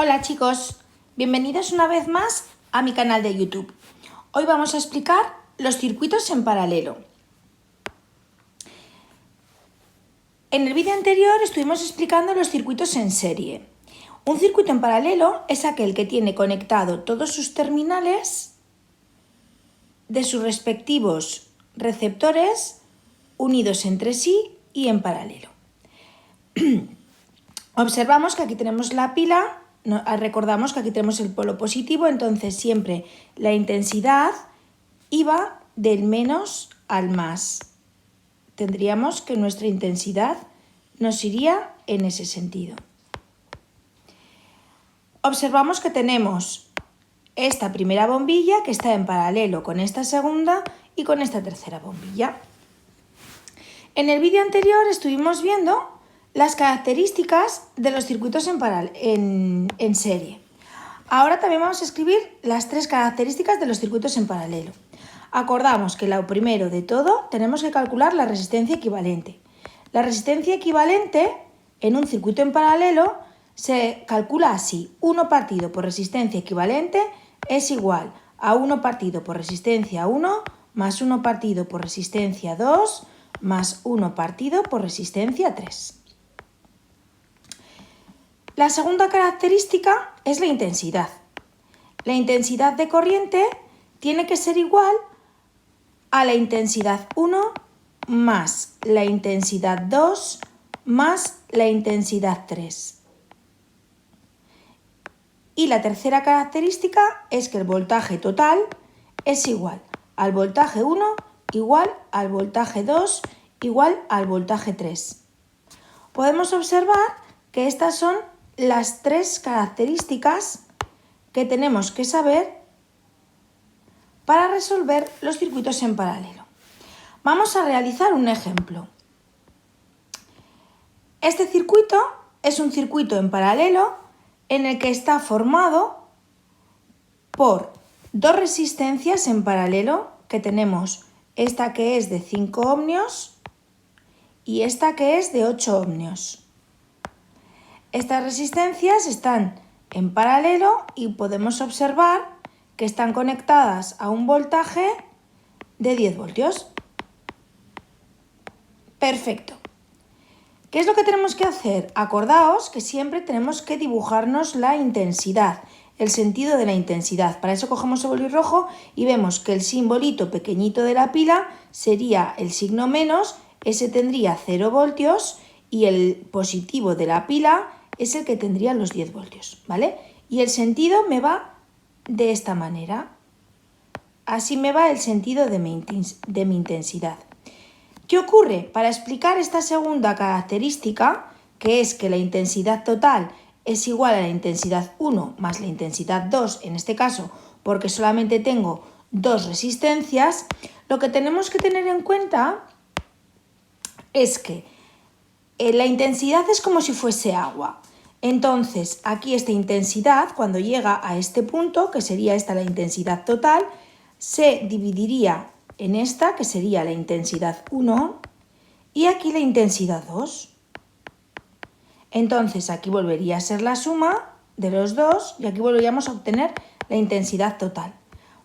Hola chicos, bienvenidos una vez más a mi canal de YouTube. Hoy vamos a explicar los circuitos en paralelo. En el vídeo anterior estuvimos explicando los circuitos en serie. Un circuito en paralelo es aquel que tiene conectado todos sus terminales de sus respectivos receptores unidos entre sí y en paralelo. Observamos que aquí tenemos la pila. Recordamos que aquí tenemos el polo positivo, entonces siempre la intensidad iba del menos al más. Tendríamos que nuestra intensidad nos iría en ese sentido. Observamos que tenemos esta primera bombilla que está en paralelo con esta segunda y con esta tercera bombilla. En el vídeo anterior estuvimos viendo las características de los circuitos en serie. Ahora también vamos a escribir las tres características de los circuitos en paralelo. Acordamos que lo primero de todo tenemos que calcular la resistencia equivalente. La resistencia equivalente en un circuito en paralelo se calcula así: 1 partido por resistencia equivalente es igual a 1 partido por resistencia 1 más 1 partido por resistencia 2 más 1 partido por resistencia 3. La segunda característica es la intensidad. La intensidad de corriente tiene que ser igual a la intensidad 1 más la intensidad 2 más la intensidad 3. Y la tercera característica es que el voltaje total es igual al voltaje 1 igual al voltaje 2 igual al voltaje 3. Podemos observar que estas son las tres características que tenemos que saber para resolver los circuitos en paralelo. Vamos a realizar un ejemplo. Este circuito es un circuito en paralelo en el que está formado por dos resistencias en paralelo, que tenemos esta que es de 5 ohmios y esta que es de 8 ohmios. Estas resistencias están en paralelo y podemos observar que están conectadas a un voltaje de 10 voltios. Perfecto. ¿Qué es lo que tenemos que hacer? Acordaos que siempre tenemos que dibujarnos la intensidad, el sentido de la intensidad. Para eso cogemos el bolígrafo y vemos que el simbolito pequeñito de la pila sería el signo menos, ese tendría 0 voltios y el positivo de la pila es el que tendría los 10 voltios, ¿vale? Y el sentido me va de esta manera. Así me va el sentido de mi intensidad. ¿Qué ocurre? Para explicar esta segunda característica, que es que la intensidad total es igual a la intensidad 1 más la intensidad 2, en este caso, porque solamente tengo dos resistencias, lo que tenemos que tener en cuenta es que la intensidad es como si fuese agua. Entonces, aquí esta intensidad, cuando llega a este punto, que sería esta la intensidad total, se dividiría en esta, que sería la intensidad 1, y aquí la intensidad 2. Entonces, aquí volvería a ser la suma de los dos y aquí volveríamos a obtener la intensidad total.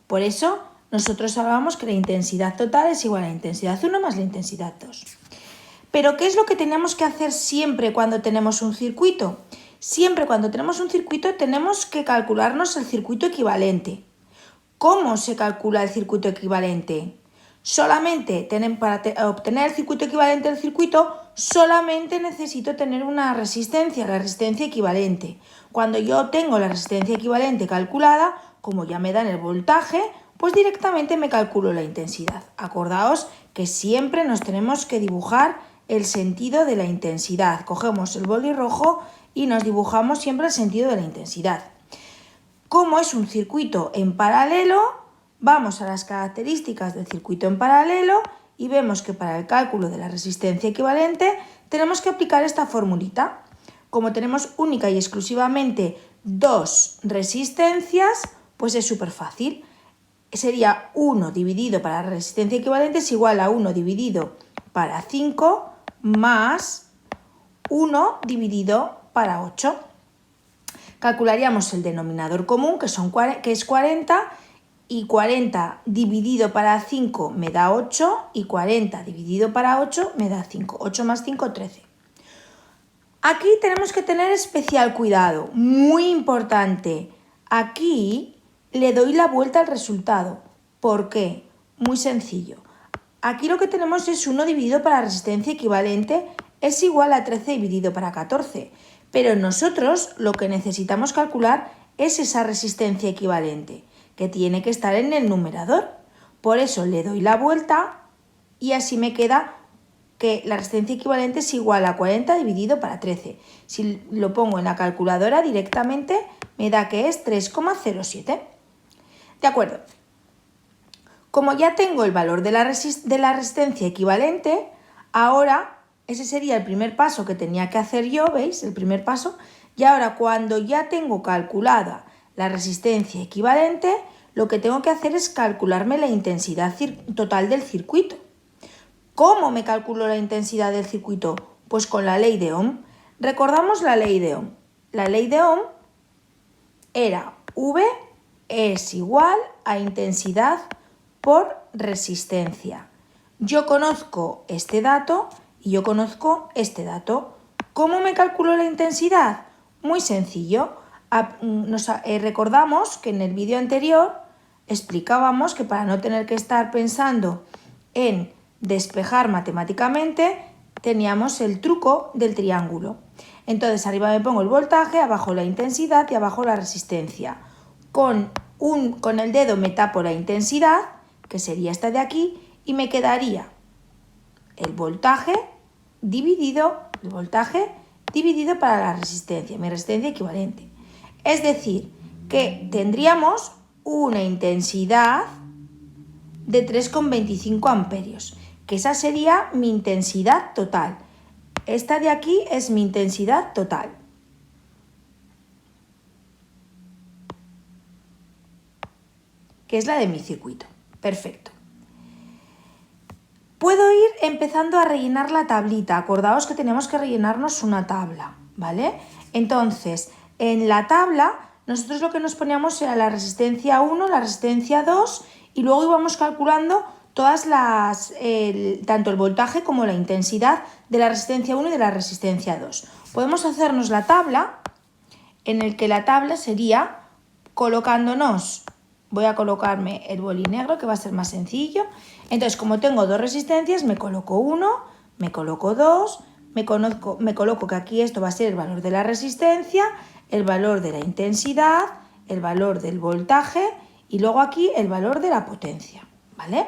Por eso, nosotros hablábamos que la intensidad total es igual a la intensidad 1 más la intensidad 2. Pero, ¿qué es lo que tenemos que hacer siempre cuando tenemos un circuito? Siempre cuando tenemos un circuito tenemos que calcularnos el circuito equivalente. ¿Cómo se calcula el circuito equivalente? Solamente para obtener el circuito equivalente del circuito, solamente necesito tener una resistencia, la resistencia equivalente. Cuando yo tengo la resistencia equivalente calculada, como ya me dan el voltaje, pues directamente me calculo la intensidad. Acordaos que siempre nos tenemos que dibujar el sentido de la intensidad. Cogemos el boli rojo y nos dibujamos siempre el sentido de la intensidad. Como es un circuito en paralelo, vamos a las características del circuito en paralelo y vemos que para el cálculo de la resistencia equivalente tenemos que aplicar esta formulita. Como tenemos única y exclusivamente dos resistencias, pues es súper fácil. Sería 1 dividido para la resistencia equivalente es igual a 1 dividido para 5 más 1 dividido para 8. Calcularíamos el denominador común, que es 40, y 40 dividido para 5 me da 8, y 40 dividido para 8 me da 5. 8 más 5, 13. Aquí tenemos que tener especial cuidado, muy importante. Aquí le doy la vuelta al resultado. ¿Por qué? Muy sencillo. Aquí lo que tenemos es 1 dividido para resistencia equivalente es igual a 13 dividido para 14. Pero nosotros lo que necesitamos calcular es esa resistencia equivalente, que tiene que estar en el numerador. Por eso le doy la vuelta y así me queda que la resistencia equivalente es igual a 40 dividido para 13. Si lo pongo en la calculadora directamente, me da que es 3,07. De acuerdo. Como ya tengo el valor de la resistencia equivalente, ahora ese sería el primer paso que tenía que hacer yo, ¿veis? El primer paso. Y ahora cuando ya tengo calculada la resistencia equivalente, lo que tengo que hacer es calcularme la intensidad total del circuito. ¿Cómo me calculo la intensidad del circuito? Pues con la ley de Ohm. Recordamos la ley de Ohm. La ley de Ohm era V es igual a intensidad por resistencia. Yo conozco este dato y yo conozco este dato. ¿Cómo me calculo la intensidad? Muy sencillo. Recordamos que en el vídeo anterior explicábamos que para no tener que estar pensando en despejar matemáticamente, teníamos el truco del triángulo. Entonces arriba me pongo el voltaje, abajo la intensidad y abajo la resistencia. Con el dedo me tapo la intensidad, que sería esta de aquí, y me quedaría el voltaje dividido para la resistencia, mi resistencia equivalente. Es decir, que tendríamos una intensidad de 3,25 amperios, que esa sería mi intensidad total. Esta de aquí es mi intensidad total. Que es la de mi circuito. Perfecto. Puedo ir empezando a rellenar la tablita. Acordaos que tenemos que rellenarnos una tabla, ¿vale? Entonces, en la tabla, nosotros lo que nos poníamos era la resistencia 1, la resistencia 2 y luego íbamos calculando todas tanto el voltaje como la intensidad de la resistencia 1 y de la resistencia 2. Podemos hacernos la tabla, en el que la tabla sería colocándonos. Voy a colocarme el boli negro, que va a ser más sencillo. Entonces, como tengo dos resistencias, me coloco 1, me coloco 2, me coloco que aquí esto va a ser el valor de la resistencia, el valor de la intensidad, el valor del voltaje y luego aquí el valor de la potencia, ¿vale?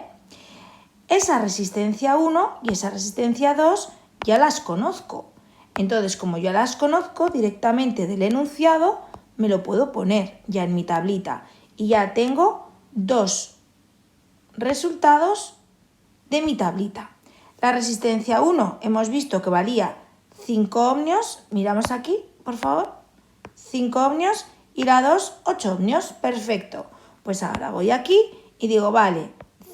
Esa resistencia 1 y esa resistencia 2 ya las conozco. Entonces, como ya las conozco, directamente del enunciado me lo puedo poner ya en mi tablita. Y ya tengo dos resultados de mi tablita. La resistencia 1 hemos visto que valía 5 ohmios. Miramos aquí, por favor. 5 ohmios y la 2, 8 ohmios. Perfecto. Pues ahora voy aquí y digo, vale,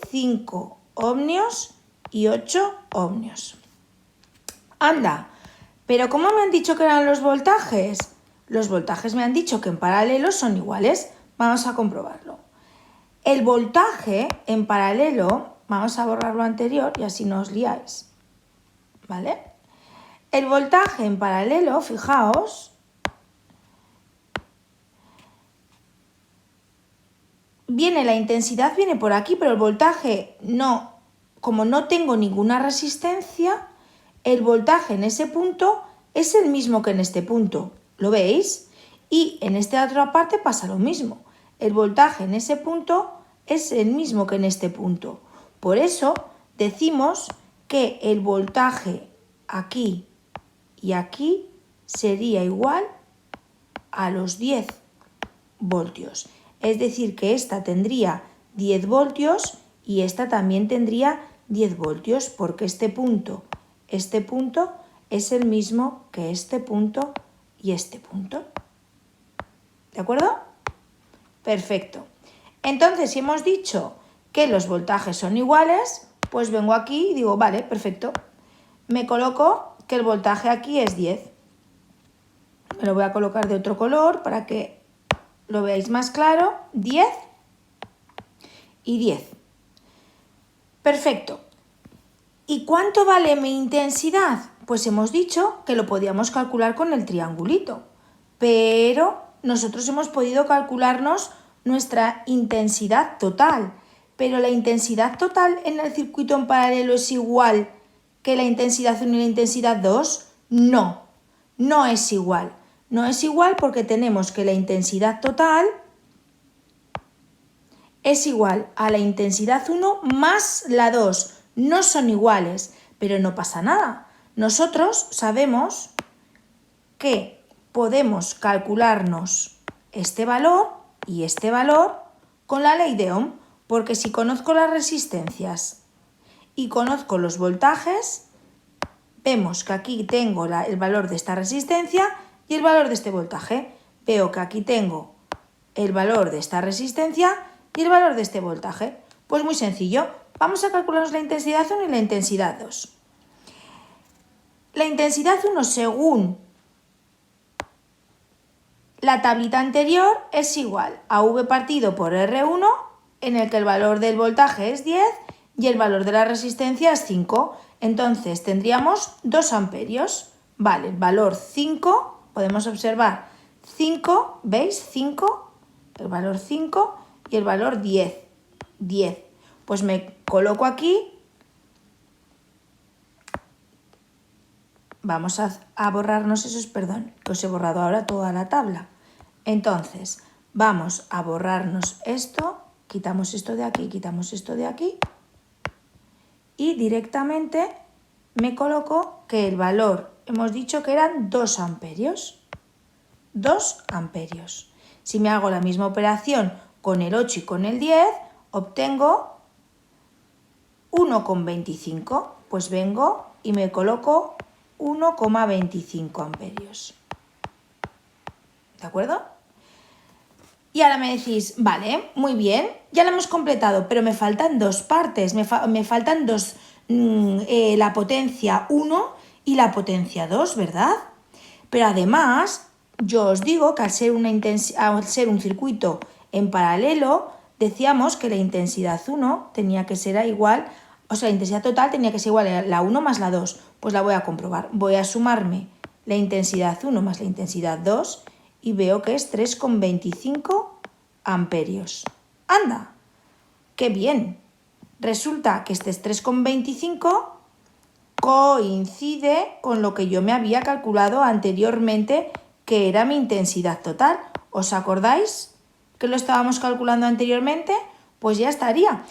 5 ohmios y 8 ohmios. Anda, pero ¿cómo me han dicho que eran los voltajes? Los voltajes me han dicho que en paralelo son iguales. Vamos a comprobarlo. El voltaje en paralelo, vamos a borrar lo anterior y así no os liáis, ¿vale? El voltaje en paralelo, fijaos, la intensidad viene por aquí, pero el voltaje no, como no tengo ninguna resistencia, el voltaje en ese punto es el mismo que en este punto, ¿lo veis? Y en esta otra parte pasa lo mismo. El voltaje en ese punto es el mismo que en este punto. Por eso decimos que el voltaje aquí y aquí sería igual a los 10 voltios. Es decir, que esta tendría 10 voltios y esta también tendría 10 voltios porque este punto es el mismo que este punto y este punto. ¿De acuerdo? Perfecto. Entonces, si hemos dicho que los voltajes son iguales, pues vengo aquí y digo, vale, perfecto. Me coloco que el voltaje aquí es 10. me lo voy a colocar de otro color para que lo veáis más claro, 10 y 10. Perfecto. ¿Y cuánto vale mi intensidad? Pues hemos dicho que lo podíamos calcular con el triangulito, pero nosotros hemos podido calcularnos nuestra intensidad total. Pero la intensidad total en el circuito en paralelo es igual que la intensidad 1 y la intensidad 2. No, no es igual. No es igual porque tenemos que la intensidad total es igual a la intensidad 1 más la 2. No son iguales, pero no pasa nada. Nosotros sabemos que podemos calcularnos este valor y este valor con la ley de Ohm, porque si conozco las resistencias y conozco los voltajes, vemos que aquí tengo el valor de esta resistencia y el valor de este voltaje. Veo que aquí tengo el valor de esta resistencia y el valor de este voltaje. Pues muy sencillo, vamos a calcularnos la intensidad 1 y la intensidad 2. La intensidad 1 según la tablita anterior es igual a V partido por R1, en el que el valor del voltaje es 10 y el valor de la resistencia es 5. Entonces tendríamos 2 amperios. Vale, el valor 5, podemos observar 5, ¿veis? 5, el valor 5 y el valor 10. 10. Pues me coloco aquí. Vamos a borrarnos esos, perdón, que os he borrado ahora toda la tabla. Entonces, vamos a borrarnos esto, quitamos esto de aquí, quitamos esto de aquí y directamente me coloco que el valor, hemos dicho que eran 2 amperios. 2 amperios. Si me hago la misma operación con el 8 y con el 10, obtengo 1,25. Pues vengo y me coloco 1,25 amperios. ¿De acuerdo? Y ahora me decís, vale, muy bien, ya lo hemos completado, pero me faltan 2 partes, me faltan la potencia 1 y la potencia 2, ¿verdad? Pero además, yo os digo que al ser un circuito en paralelo, decíamos que la intensidad 1 tenía que ser igual, o sea, la intensidad total tenía que ser igual a la 1 más la 2. Pues la voy a comprobar. Voy a sumarme la intensidad 1 más la intensidad 2 y veo que es 3,25 amperios. ¡Anda! ¡Qué bien! Resulta que este 3,25 coincide con lo que yo me había calculado anteriormente, que era mi intensidad total. ¿Os acordáis que lo estábamos calculando anteriormente? Pues ya estaría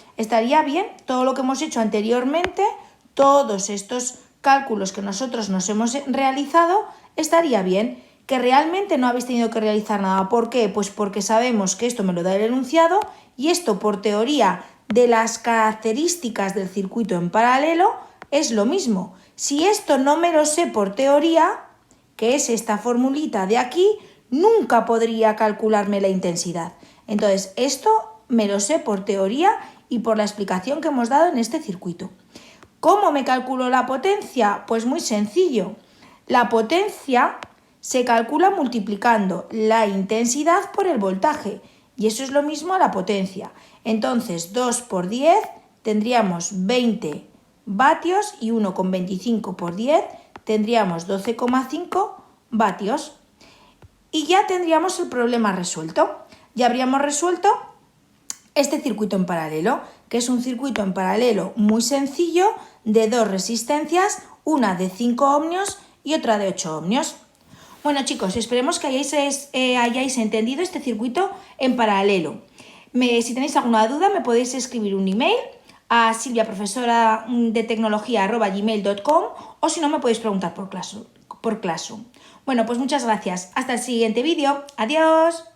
bien todo lo que hemos hecho anteriormente, todos estos cálculos que nosotros nos hemos realizado, estaría bien. Que realmente no habéis tenido que realizar nada. ¿Por qué? Pues porque sabemos que esto me lo da el enunciado y esto por teoría de las características del circuito en paralelo es lo mismo. Si esto no me lo sé por teoría, que es esta formulita de aquí, nunca podría calcularme la intensidad. Entonces, esto me lo sé por teoría y por la explicación que hemos dado en este circuito. ¿Cómo me calculo la potencia? Pues muy sencillo. La potencia se calcula multiplicando la intensidad por el voltaje y eso es lo mismo a la potencia. Entonces 2 por 10 tendríamos 20 vatios y 1,25 por 10 tendríamos 12,5 vatios y ya tendríamos el problema resuelto. Ya habríamos resuelto este circuito en paralelo, que es un circuito en paralelo muy sencillo de 2 resistencias, una de 5 ohmios y otra de 8 ohmios. Bueno chicos, esperemos que hayáis entendido este circuito en paralelo. Si tenéis alguna duda me podéis escribir un email a silviaprofesoradetecnologia@gmail.com o si no me podéis preguntar por Classroom. Bueno, pues muchas gracias. Hasta el siguiente vídeo. Adiós.